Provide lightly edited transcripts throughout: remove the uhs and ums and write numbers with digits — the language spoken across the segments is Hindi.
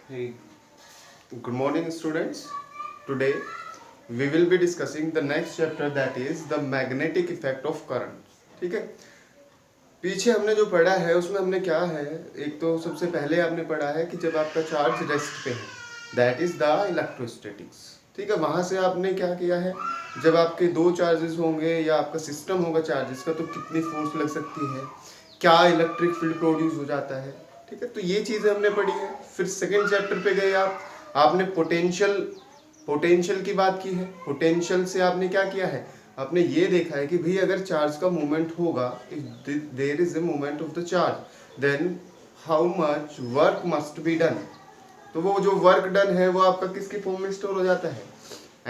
Hey, good morning, students. Today we will be discussing the next chapter, that is the magnetic effect of current. ठीक है, पीछे हमने जो पढ़ा है उसमें हमने क्या है, एक तो सबसे पहले आपने पढ़ा है कि जब आपका चार्ज रेस्ट पे है, दैट इज द इलेक्ट्रोस्टैटिक्स. ठीक है, वहां से आपने क्या किया है, जब आपके दो चार्जेस होंगे या आपका सिस्टम होगा चार्जेस का, तो कितनी फोर्स लग सकती है, क्या इलेक्ट्रिक फील्ड प्रोड्यूस हो जाता है. ठीक है, तो ये चीज़ें हमने पढ़ी है. फिर सेकेंड चैप्टर पे गए आपने पोटेंशियल की बात की है. पोटेंशियल से आपने क्या किया है, आपने ये देखा है कि भाई अगर चार्ज का मूवमेंट होगा, if there is a movement of the charge, then how much work must be done. तो वो जो वर्क डन है वो आपका किसके फॉर्म में स्टोर हो जाता है,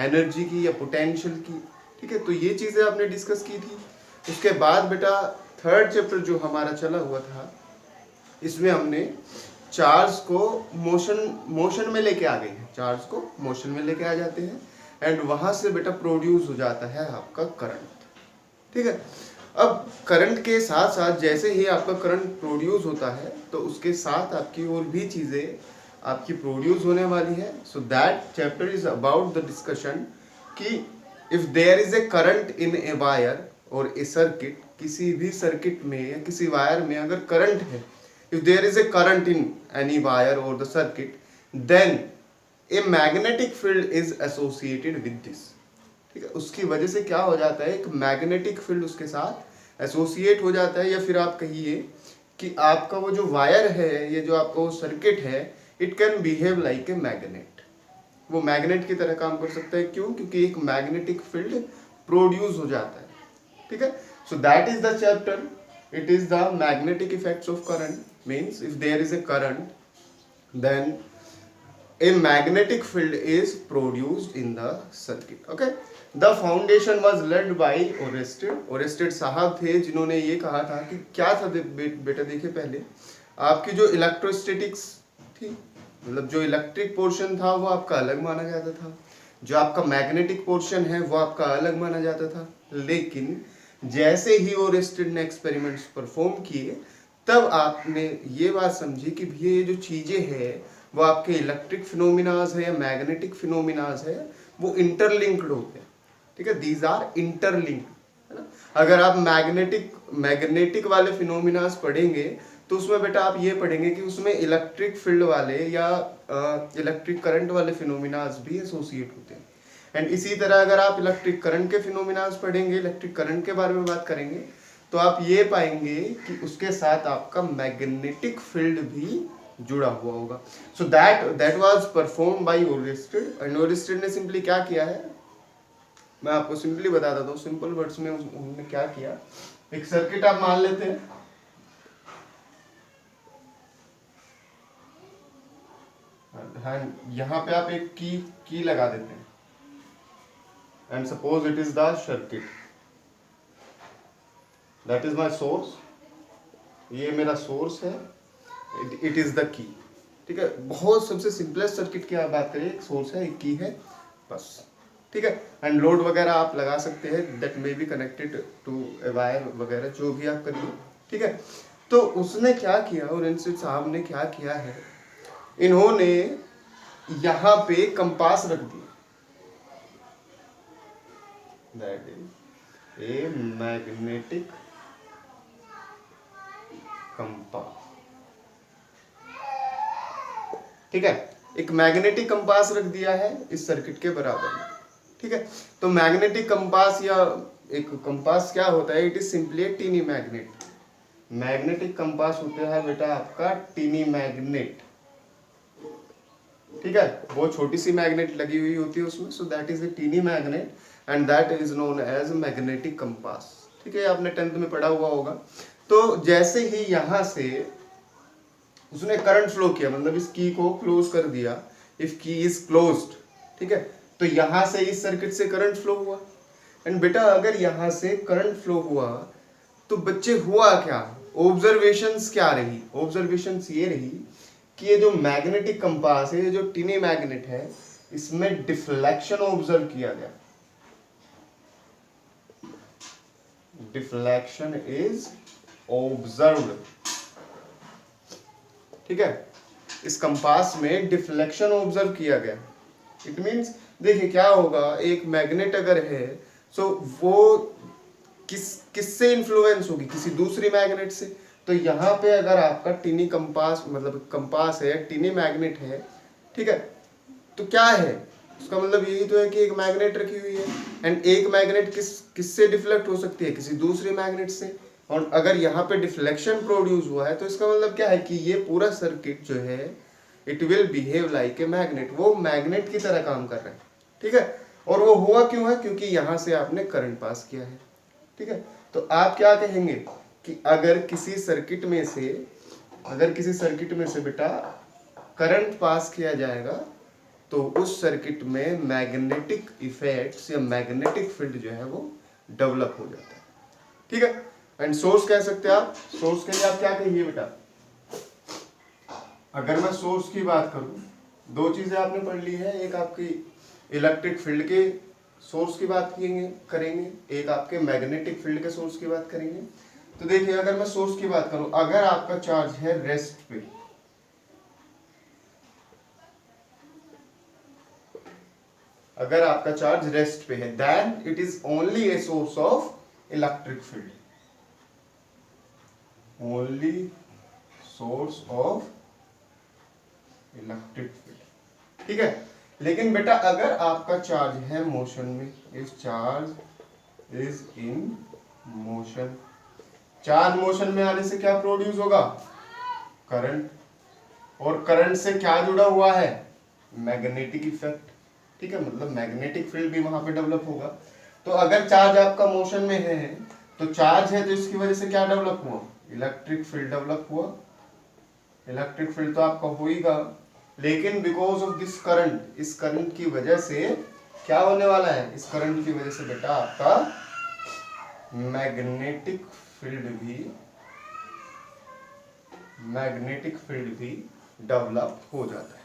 एनर्जी की या पोटेंशियल की. ठीक है, तो ये चीज़ें आपने डिस्कस की थी. उसके बाद बेटा थर्ड चैप्टर जो हमारा चला हुआ था, इसमें हमने चार्ज को मोशन में लेके आ गए हैं. चार्ज को मोशन में लेके आ जाते हैं एंड वहां से बेटा प्रोड्यूस हो जाता है आपका करंट. ठीक है, अब करंट के साथ साथ जैसे ही आपका करंट प्रोड्यूस होता है तो उसके साथ आपकी और भी चीजें आपकी प्रोड्यूस होने वाली है. So that chapter is about the discussion कि if there is a current in a wire और ए सर्किट, किसी भी सर्किट में या किसी वायर में अगर करंट है, if there is a current in any wire or the circuit, then a magnetic field is associated with this. ठीक है, उसकी वजह से क्या हो जाता है, एक मैग्नेटिक फील्ड उसके साथ एसोसिएट हो जाता है. या फिर आप कहिए कि आपका वो जो वायर है, ये जो आपका वो सर्किट है, it can behave like a magnet. वो मैग्नेट की तरह काम कर सकता है. क्यों? क्योंकि एक मैग्नेटिक फील्ड प्रोड्यूस हो जाता है. ठीक है, so that is the chapter. It is the magnetic effects of current. Means if there is a current, then a magnetic field is produced in the circuit. Okay, the foundation was led by Oersted. Oersted साहब थे जिन्होंने ये कहा था कि क्या था बेटा देखिए, पहले आपकी जो इलेक्ट्रोस्टैटिक्स थी, मतलब जो इलेक्ट्रिक पोर्शन था वो आपका अलग माना जाता था, जो आपका मैग्नेटिक पोर्शन है वो आपका अलग माना जाता था. लेकिन जैसे ही ओरेस्टेड ने एक्सपेरिमेंट्स परफॉर्म किए, तब आपने ये बात समझी कि भैया ये जो चीजें हैं वो आपके इलेक्ट्रिक फिनोमिनाज है या मैग्नेटिक फिनोमिनाज है, वो इंटरलिंक्ड होते हैं. ठीक है, दीज आर इंटरलिंक्ड, है ना. अगर आप मैग्नेटिक वाले फिनोमिनाज पढ़ेंगे तो उसमें बेटा आप ये पढ़ेंगे कि उसमें इलेक्ट्रिक फील्ड वाले या इलेक्ट्रिक करंट वाले फिनोमिनाज भी एसोसिएट होते हैं. एंड इसी तरह अगर आप इलेक्ट्रिक करंट के फिनोमिनाज पढ़ेंगे, इलेक्ट्रिक करंट के बारे में बात करेंगे, तो आप ये पाएंगे कि उसके साथ आपका मैग्नेटिक फील्ड भी जुड़ा हुआ होगा. So that was perform by Oersted. And Oersted ने सिंपली क्या किया है, मैं आपको सिंपली बता देता हूँ. सिंपल वर्ड्स में उन्होंने क्या किया, एक सर्किट आप मान लेते हैं, यहाँ पे आप एक की लगा देते हैं and suppose it is the circuit, that is my source. ये मेरा सोर्स है, it is the key. ठीक है, बहुत सबसे सिंपलेस्ट सर्किट की आप बात करिए, एक सोर्स है, एक की है, बस. ठीक है, एंड लोड वगैरह आप लगा सकते हैं, that may be connected to a wire वगैरह, जो भी आप करिए. ठीक है, तो उसने क्या किया, ओरेस्टेड साहब ने क्या किया है, इन्होंने यहाँ पे कंपास रख दिया. That is a magnetic compass. ठीक है, एक मैग्नेटिक कंपास रख दिया है इस सर्किट के बराबर में. ठीक है, तो मैग्नेटिक कंपास या एक कंपास क्या होता है, it is simply tiny magnet. Magnetic compass होता है बेटा आपका टीनी मैग्नेट. ठीक है, वो छोटी सी मैग्नेट लगी हुई होती है उसमें. So that is a tiny magnet and that is known as magnetic compass. ठीक है, आपने 10th में पढ़ा हुआ होगा. तो जैसे ही यहां से उसने करंट फ्लो किया, मतलब इस की को क्लोज कर दिया, इफ की इज क्लोज्ड. ठीक है, तो यहां से इस सर्किट से करंट फ्लो हुआ. एंड बेटा अगर यहां से करंट फ्लो हुआ तो बच्चे हुआ क्या, ऑब्जर्वेशंस क्या रही, ऑब्जर्वेशंस ये रही कि ये जो मैग्नेटिक कंपास है, ये जो टीनी मैग्नेट है, इसमें डिफ्लेक्शन ऑब्जर्व किया गया. Deflection is observed. ठीक है, इस कंपास में डिफ्लेक्शन ऑब्जर्व किया गया। इट मीन्स देखिए क्या होगा, एक मैग्नेट अगर है सो वो किससे इन्फ्लुएंस होगी, किसी दूसरी मैग्नेट से। तो यहाँ पे अगर आपका टिनी कंपास मतलब कंपास है, टिनी मैग्नेट है, ठीक है, तो क्या है उसका मतलब यही तो है कि एक मैग्नेट रखी हुई है एंड एक मैग्नेट किससे डिफ्लेक्ट हो सकती है, किसी दूसरी मैग्नेट से। और अगर यहाँ पे डिफ्लेक्शन प्रोड्यूस हुआ है तो इसका मतलब क्या है कि ये पूरा सर्किट जो है it will behave like a magnet, वो मैग्नेट की तरह काम कर रहा है, ठीक है। और वो हुआ क्यों है, क्योंकि यहाँ से आपने करंट पास किया है, ठीक है। तो आप क्या कहेंगे कि अगर किसी सर्किट में से बेटा करंट पास किया जाएगा तो उस सर्किट में मैग्नेटिक इफेक्ट्स या मैग्नेटिक फील्ड जो है वो डेवलप हो जाता है, ठीक है। एंड सोर्स कह सकते हैं आप, सोर्स के लिए आप क्या कहेंगे बेटा, अगर मैं सोर्स की बात करूं, दो चीजें आपने पढ़ ली है, एक आपकी इलेक्ट्रिक फील्ड के सोर्स की बात करेंगे, एक आपके मैग्नेटिक फील्ड के सोर्स की बात करेंगे। तो देखिए अगर मैं सोर्स की बात करूं, अगर आपका चार्ज है रेस्ट पे, अगर आपका चार्ज रेस्ट पे है, then it is only a source of electric field, only source of electric field, ठीक है। लेकिन बेटा अगर आपका चार्ज है मोशन में, if charge is in motion, charge motion में आने से क्या प्रोड्यूस होगा, करंट, और करंट से क्या जुड़ा हुआ है, मैग्नेटिक इफेक्ट, ठीक है, मतलब मैग्नेटिक फील्ड भी वहां पे डेवलप होगा। तो अगर चार्ज आपका मोशन में है तो चार्ज है तो इसकी वजह से क्या डेवलप हुआ, इलेक्ट्रिक फील्ड डेवलप हुआ। इलेक्ट्रिक फील्ड तो आपका होगा, लेकिन बिकॉज ऑफ दिस करंट, इस करंट की वजह से क्या होने वाला है, इस करंट की वजह से बेटा आपका मैग्नेटिक फील्ड भी डेवलप हो जाता है।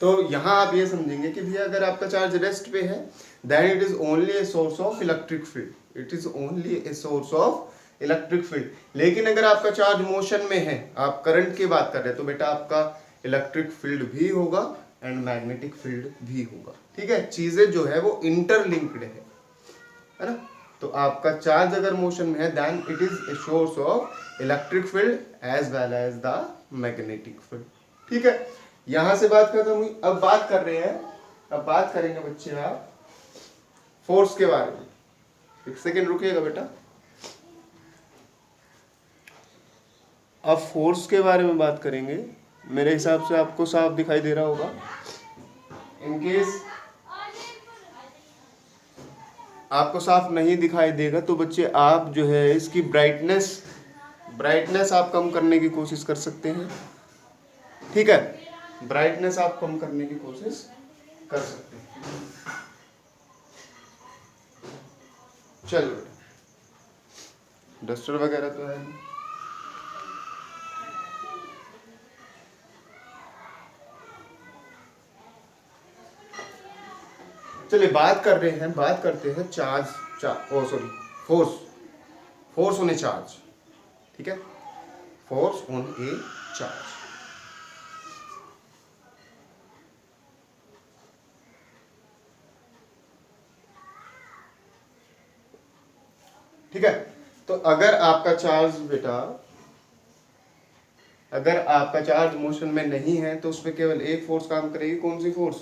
तो यहां आप ये समझेंगे कि भैया अगर आपका चार्ज रेस्ट पे है then it is only a source of electric field, it is only a source of electric field. लेकिन अगर आपका चार्ज मोशन में है, आप करंट की बात कर रहे हैं, तो बेटा आपका इलेक्ट्रिक फील्ड भी होगा एंड मैग्नेटिक फील्ड भी होगा, ठीक है। चीजें जो है वो इंटरलिंक्ड है ना। तो आपका चार्ज अगर मोशन में है then it is a source of electric field as well as the magnetic field, ठीक है। यहां से बात खत्म हुई। अब बात करेंगे बच्चे आप फोर्स के बारे में। एक सेकेंड रुकिएगा बेटा। अब फोर्स के बारे में बात करेंगे। मेरे हिसाब से आपको साफ दिखाई दे रहा होगा। इनकेस आपको साफ नहीं दिखाई देगा तो बच्चे आप जो है इसकी ब्राइटनेस आप कम करने की कोशिश कर सकते हैं, ठीक है। ब्राइटनेस आप कम करने की कोशिश कर सकते हैं। चलो डस्टर वगैरह तो है नहीं। चलिए बात करते हैं फोर्स ऑन ए चार्ज, ठीक है, फोर्स ऑन ए चार्ज। ठीक है। तो अगर आपका चार्ज मोशन में नहीं है तो उस पर केवल एक फोर्स काम करेगी। कौन सी फोर्स?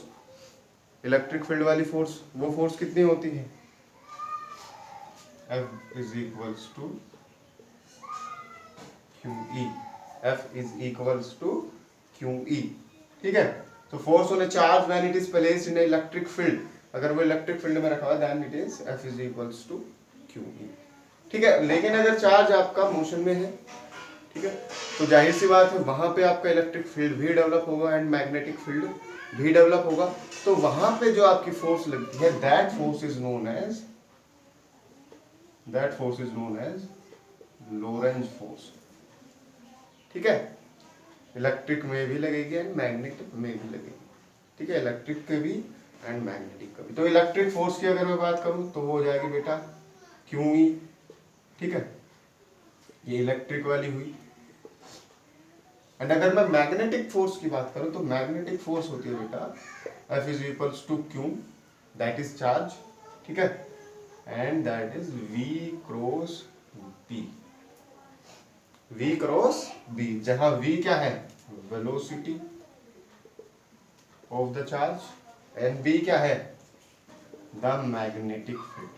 इलेक्ट्रिक फील्ड वाली फोर्स। वो फोर्स कितनी होती है? F is equals to QE। F is equals to QE, ठीक है। तो force on a charge when it is placed in electric field, अगर वो इलेक्ट्रिक फील्ड में रखा हुआ then it is F is equals to QE, ठीक है। लेकिन अगर चार्ज आपका मोशन में है, ठीक है, तो जाहिर सी बात है वहां पे आपका इलेक्ट्रिक फील्ड भी डेवलप होगा एंड मैग्नेटिक फील्ड भी डेवलप होगा। तो वहां पे जो आपकी फोर्स लगती है that force is known as Lorentz force, ठीक है। इलेक्ट्रिक में भी लगेगी एंड मैग्नेटिक में भी लगेगी, ठीक है, इलेक्ट्रिक के भी एंड मैग्नेटिक का भी। तो इलेक्ट्रिक फोर्स की अगर मैं बात करूं तो वो हो जाएगी बेटा QE, ठीक है, ये इलेक्ट्रिक वाली हुई। एंड अगर मैं मैग्नेटिक फोर्स की बात करूं तो मैग्नेटिक फोर्स होती है बेटा F is equals to Q, that is charge, ठीक है, and that is V cross B, V cross B, जहां V क्या है, velocity of the charge and B क्या है, द मैग्नेटिक फील्ड,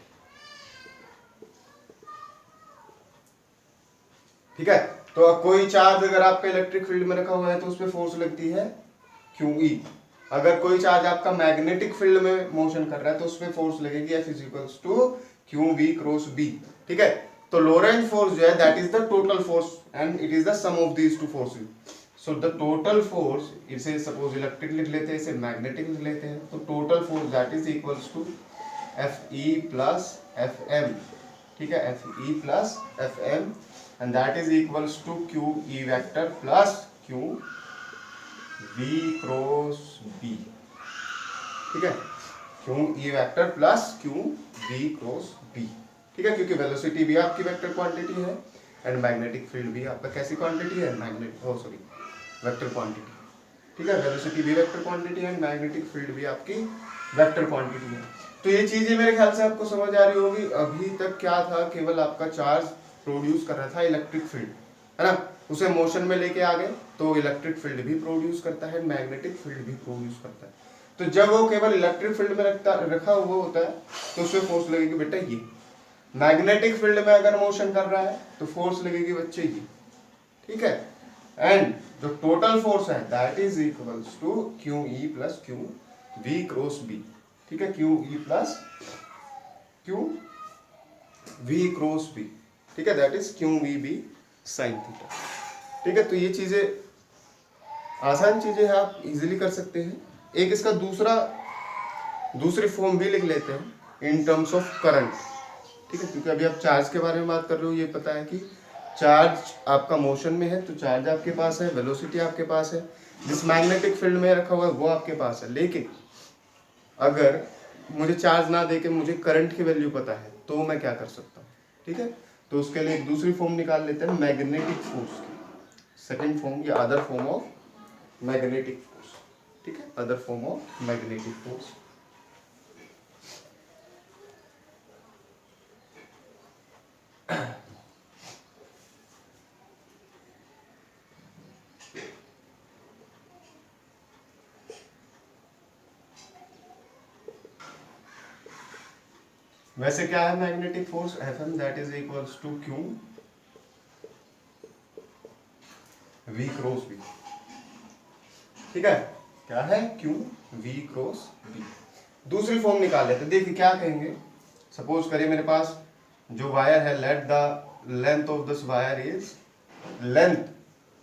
ठीक है। तो अब कोई चार्ज अगर आपका इलेक्ट्रिक फील्ड में रखा हुआ है तो उस पर फोर्स लगती है QE। अगर कोई चार्ज आपका मैग्नेटिक फील्ड में मोशन कर रहा है तो उस पर फोर्स लगेगी F is equals to QV cross B, ठीक है। तो लोरेंज फोर्स जो है that is the total force and it is the sum of these two forces. So the total force, इसे सपोज इलेक्ट्रिक लिख लेते हैं, इसे मैग्नेटिक लिख लेते हैं, तो total force that is equals to FE plus FM, ठीक है, FE plus FM and that is equals to QE vector plus QV cross B, ठीक है, QE vector plus QV cross B, ठीक है, क्योंकि वेलोसिटी भी आपकी वेक्टर क्वांटिटी है एंड मैग्नेटिक फील्ड भी आपका कैसी क्वांटिटी है, वेक्टर क्वांटिटी, ठीक है, वेलोसिटी भी वेक्टर क्वांटिटी है एंड मैग्नेटिक फील्ड भी आपकी वेक्टर क्वांटिटी है। तो ये चीजें मेरे ख्याल से आपको समझ आ रही होगी। अभी तक क्या था, केवल आपका चार्ज प्रोड्यूस कर रहा था इलेक्ट्रिक फील्ड, है ना, उसे मोशन में लेके आ गए तो इलेक्ट्रिक फील्ड भी प्रोड्यूस करता है, मैग्नेटिक फील्ड भी प्रोड्यूस करता है। तो जब वो केवल इलेक्ट्रिक फील्ड में रखा हुआ होता है तो उसमें फोर्स लगेगी बेटा ये, मैग्नेटिक फील्ड में अगर मोशन कर रहा है तो फोर्स लगेगी बच्चे ये, ठीक है, एंड जो टोटल फोर्स है that is equals to QE plus QV cross B, ठीक है, QE plus QV cross B, ठीक है, that is QVB sine theta, ठीक है। तो ये चीजें आसान चीजें हैं, आप इजीली कर सकते हैं। एक इसका दूसरी फॉर्म भी लिख लेते हैं इन टर्म्स ऑफ करंट, ठीक है, क्योंकि अभी आप चार्ज के बारे में बात कर रहे हो, ये पता है कि चार्ज आपका मोशन में है तो चार्ज आपके पास है, वेलोसिटी आपके पास है, जिस मैग्नेटिक फील्ड में रखा हुआ है वो आपके पास है। लेकिन अगर मुझे चार्ज ना देके मुझे करंट की वैल्यू पता है तो मैं क्या कर सकता हूँ, ठीक है, तो उसके लिए एक दूसरी फॉर्म निकाल लेते हैं मैग्नेटिक फोर्स की, सेकंड फॉर्म या other form of magnetic force, ठीक है, other form of magnetic force. वैसे क्या है magnetic force Fm that is equals to QV cross B, ठीक है, क्या है QV क्रॉस B। दूसरी फॉर्म निकाल लेते हैं, देखिए क्या कहेंगे, सपोज करिए मेरे पास जो वायर है, let the length of this wire is, length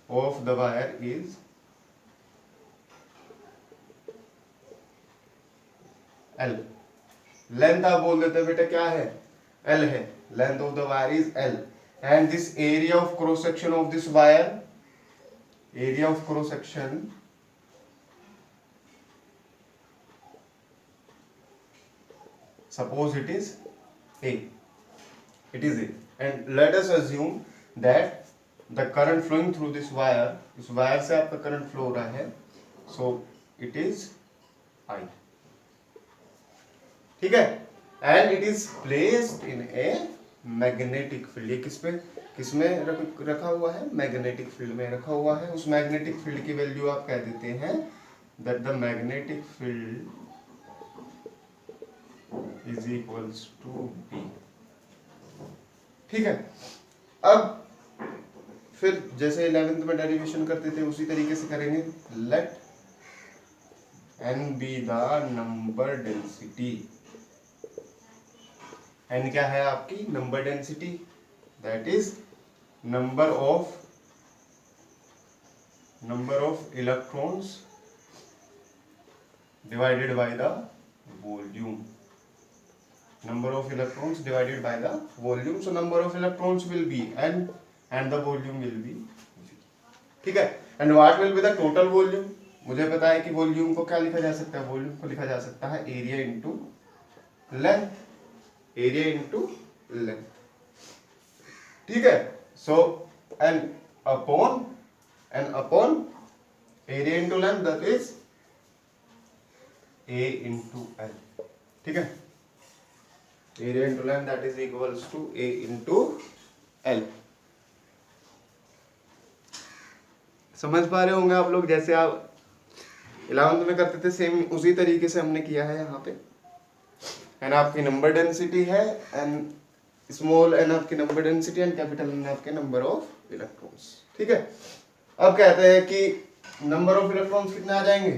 of the wire is L, length आप बोल देते हैं बेटा क्या है, L है, length of the wire is L and this area of cross section of this wire, area of cross section suppose it is A, it is A, and let us assume that the current flowing through this wire, इस वायर से आपका करंट फ्लो हो रहा है, so it is I, ठीक है, and it is placed in a magnetic field, ये किसमें रखा हुआ है, मैग्नेटिक फील्ड में रखा हुआ है। उस मैग्नेटिक फील्ड की वैल्यू आप कह देते हैं that the magnetic field is equals to B, ठीक है। अब फिर जैसे 11th में डेरिवेशन करते थे उसी तरीके से करेंगे, लेट n be the number density, n क्या है आपकी number density, that is number of electrons divided by the volume, number of electrons divided by the volume, so number of electrons will be n and the volume will be v, ठीक है, and what will be the total volume, मुझे पता है कि वॉल्यूम को क्या लिखा जा सकता है, वॉल्यूम को लिखा जा सकता है area into length, area into length, ठीक है, so n upon N upon area into length that is A into L, ठीक है, area into length that is equals to A into L. समझ पा रहे होंगे आप लोग, जैसे आप 11th में करते थे सेम उसी तरीके से हमने किया है यहाँ पे। एन आपकी नंबर डेंसिटी है, एन स्मॉल एन आपकी number density and capital N आपके नंबर ऑफ इलेक्ट्रॉन्स, ठीक है। अब कहते हैं कि नंबर ऑफ इलेक्ट्रॉन्स कितने आ जाएंगे,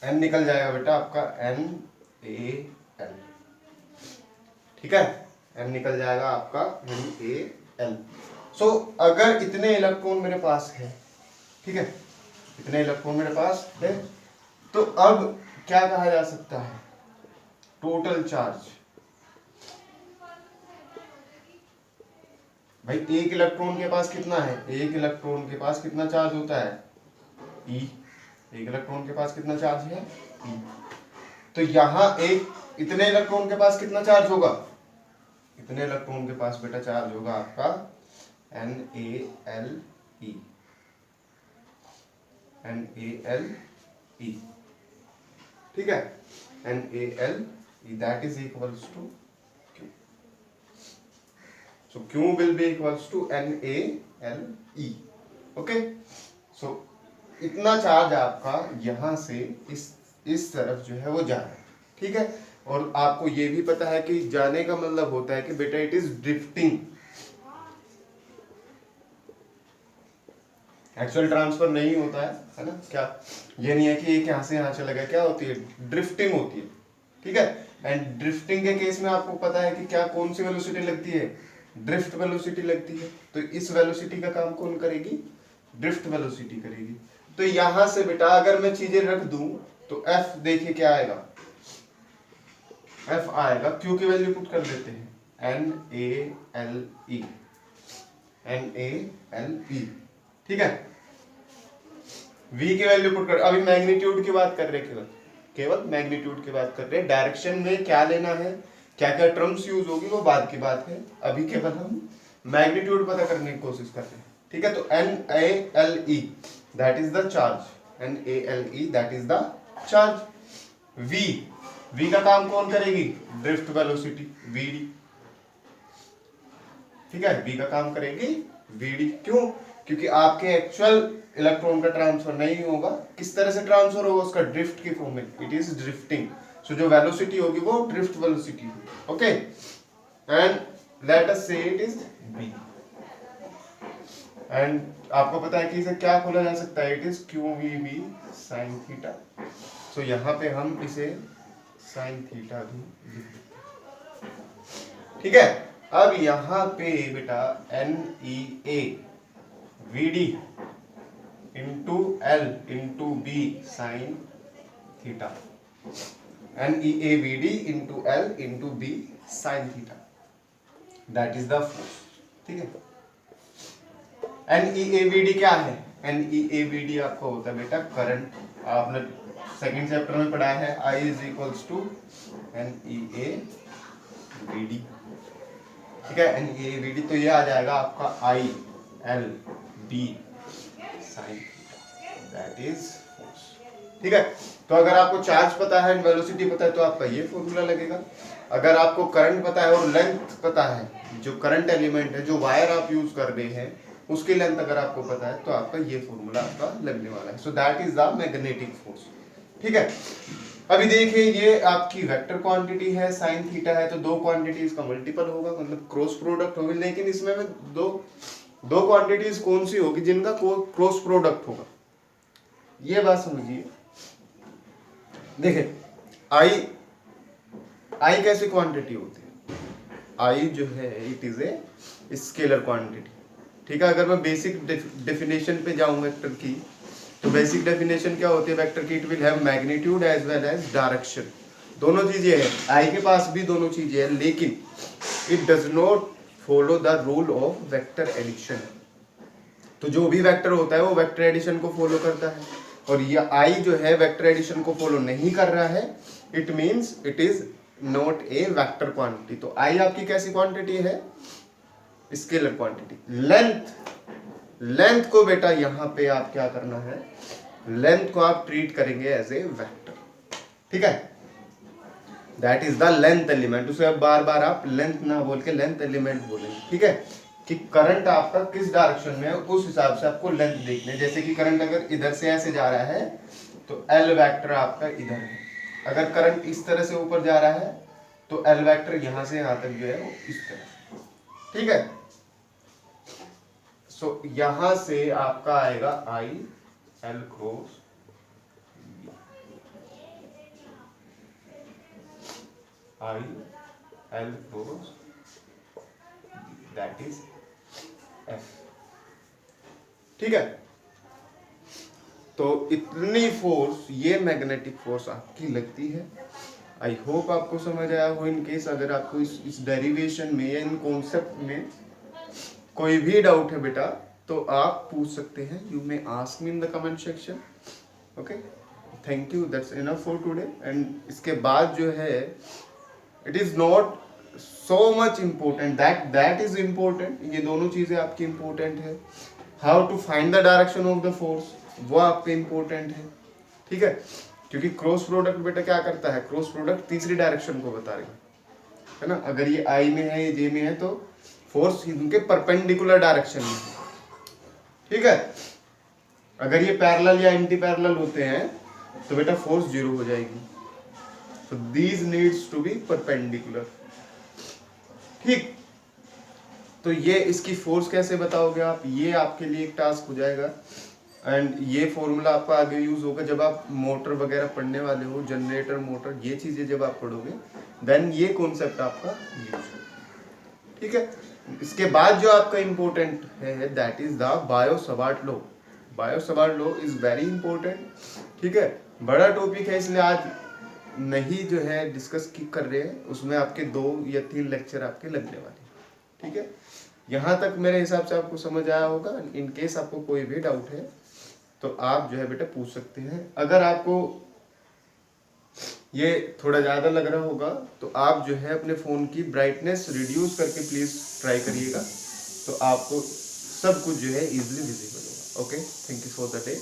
एन निकल जाएगा बेटा आपका एन ए एल, ठीक है, एन निकल जाएगा आपका एन ए एल। सो अगर इतने इलेक्ट्रॉन मेरे पास है, ठीक है, इतने इलेक्ट्रॉन मेरे पास है, तो अब क्या कहा जा सकता है, टोटल चार्ज। भाई एक इलेक्ट्रॉन के पास कितना है, एक इलेक्ट्रॉन के पास कितना चार्ज होता है, ई, एक इलेक्ट्रॉन के पास कितना चार्ज है, ई। तो यहां एक इतने इलेक्ट्रॉन के पास कितना चार्ज होगा, इतने इलेक्ट्रॉन के पास बेटा चार्ज होगा आपका N A L E, N A L E, ठीक है, N A L E that is equals to Q. So Q will be equals to N A L E, okay. So इतना चार्ज आपका यहां से इस तरफ जो है वो जा रहा है, ठीक है। और आपको ये भी पता है कि जाने का मतलब होता है कि बेटा it is drifting, actual transfer नहीं होता है ना, क्या ये नहीं है कि एक यहाँ से यहाँ चला गया, क्या होती है, ड्रिफ्टिंग होती है, ठीक है। एंड ड्रिफ्टिंग के केस में आपको पता है कि क्या कौन सी वेलोसिटी लगती है, ड्रिफ्ट वेलोसिटी लगती है। तो इस वेलोसिटी का काम कौन करेगी, ड्रिफ्ट वेलोसिटी करेगी। तो यहां से बेटा अगर मैं चीजें रख दूं तो एफ देखिए क्या आएगा, एफ आएगा, क्यू की वैल्यू पुट कर देते हैं N A L E, N A L E, ठीक है। v की वैल्यू पुट कर, अभी मैग्नीट्यूड की बात कर रहे हैं, केवल मैग्नीट्यूड की बात कर रहे हैं। डायरेक्शन में क्या लेना है, क्या क्या टर्म्स यूज होगी वो बाद की बात है, अभी केवल हम मैग्नीट्यूड पता करने की कोशिश कर रहे हैं, ठीक है। तो N A L E that is the charge, N A L E that is the charge. v का काम कौन करेगी, ड्रिफ्ट वेलोसिटी vd, ठीक है, v का काम करेगी vd। क्यों, क्योंकि आपके एक्चुअल इलेक्ट्रॉन का ट्रांसफर नहीं होगा, किस तरह से ट्रांसफर होगा, उसका ड्रिफ्ट की फॉर्म में, इट इज ड्रिफ्टिंग। सो जो वेलोसिटी होगी वो ड्रिफ्ट वेलोसिटी होगी, ओके। एंड लेट अस से इट इज v, एंड आपको पता है कि इसे क्या खोला जा सकता है, it is Q V B sine theta. So यहाँ पे हम इसे साइन थीटा भी लिख देते हैं, ठीक है। अब यहाँ पे बेटा N E A V D into L into B sine theta, N E A V D into L into B sine theta, that is the force, ठीक है। N E A V D क्या है, N E A V D आपका होता है बेटा करंट, आपने सेकंड चैप्टर में पढ़ा है, I is equals to N E A V D, ठीक है, N E A V D. तो ये आ जाएगा आपका I L B sine that is force, ठीक है। तो अगर आपको चार्ज पता है, वेलोसिटी पता है, तो आपका ये फॉर्मूला लगेगा। अगर आपको करंट पता है और लेंथ पता है, जो करंट एलिमेंट है, जो वायर आप यूज कर रहे हैं उसकी लेंथ अगर आपको पता है, तो आपका ये फॉर्मूला आपका लगने वाला है। So that is the magnetic force, ठीक है। अभी देखिए ये आपकी वेक्टर क्वांटिटी है, साइन थीटा है, तो दो क्वांटिटीज का मल्टीपल होगा, मतलब क्रॉस प्रोडक्ट होगी। लेकिन इसमें दो क्वांटिटीज कौन सी होगी जिनका क्रॉस प्रोडक्ट होगा, ये बात समझिए। देखिए आई कैसी क्वांटिटी होती है, आई जो है it is a scalar quantity, ठीक है। अगर मैं बेसिक डेफिनेशन पे जाऊं वेक्टर की, तो बेसिक डेफिनेशन क्या होती है वेक्टर की, it will have magnitude as well as direction, दोनों चीजें हैं, आई के पास भी दोनों चीजें हैं, लेकिन it does not follow the rule of vector addition. तो जो भी वेक्टर होता है वो वेक्टर एडिशन को फॉलो करता है, और ये आई जो है वेक्टर एडिशन को फॉलो नहीं कर रहा है, it means it is not a vector quantity. तो आई आपकी कैसी क्वांटिटी है, स्केलर क्वांटिटी। लेंथ को बेटा यहाँ पे आप क्या करना है, लेंथ को आप ट्रीट करेंगे एज ए वेक्टर, ठीक है। That is the length element. उसे अब बार बार आप लेंथ ना बोल के लेंथ एलिमेंट बोलेंगे, ठीक है, कि करंट आपका किस डायरेक्शन में है उस हिसाब से आपको लेंथ देखना है। जैसे कि करंट अगर इधर से ऐसे जा रहा है तो एल वेक्टर आपका इधर है, अगर करंट इस तरह से ऊपर जा रहा है तो एल वेक्टर यहां से यहां तक जो है वो इस तरह, ठीक है। सो यहां से आपका आएगा I L cross I L cross that is F, ठीक है। तो इतनी फोर्स, ये मैग्नेटिक फोर्स आपकी लगती है। आई होप आपको समझ आया हो। इन केस अगर आपको इस डेरिवेशन में या इन कॉन्सेप्ट में कोई भी डाउट है बेटा तो आप पूछ सकते हैं। You may ask me in the comment section. Okay, thank you, that's enough for today. And इसके बाद जो है it is not so much important, that is important, ये दोनों चीजें आपकी इम्पोर्टेंट है। How to find the direction of the force वो आपके इम्पोर्टेंट है, ठीक है। क्योंकि क्रॉस प्रोडक्ट बेटा क्या करता है, क्रॉस प्रोडक्ट तीसरी डायरेक्शन को बता रही है ना। अगर ये आई में है, ये जे में है तो फोर्स इनके परपेंडिकुलर डायरेक्शन में है, ठीक है। अगर ये पैरेलल या एंटी पैरेलल होते हैं तो बेटा फोर्स जीरो हो जाएगी। So these needs to be perpendicular, ठीक। तो ये इसकी फोर्स कैसे बताओगे आप, ये आपके लिए एक टास्क हो जाएगा। एंड ये फॉर्मूला आपका आगे यूज होगा जब आप मोटर वगैरह पढ़ने वाले हो, जनरेटर मोटर, ये चीजें जब आप पढ़ोगे देन ये कॉन्सेप्ट आपका यूज होगा, ठीक है। इसके बाद जो आपका इंपॉर्टेंट है that is the Biot Savart law. Biot Savart law is very important, ठीक है। बड़ा टॉपिक है इसलिए आज नहीं जो है डिस्कस कर रहे हैं, उसमें आपके 2 या 3 लेक्चर आपके लगने वाले, ठीक है। यहाँ तक मेरे हिसाब से आपको समझ आया होगा। इन केस आपको कोई भी डाउट है तो आप जो है बेटा पूछ सकते हैं। अगर आपको ये थोड़ा ज़्यादा लग रहा होगा तो आप जो है अपने फ़ोन की ब्राइटनेस रिड्यूस करके प्लीज़ ट्राई करिएगा, तो आपको सब कुछ जो है इजीली विजिबल होगा। Okay, thank you for the day.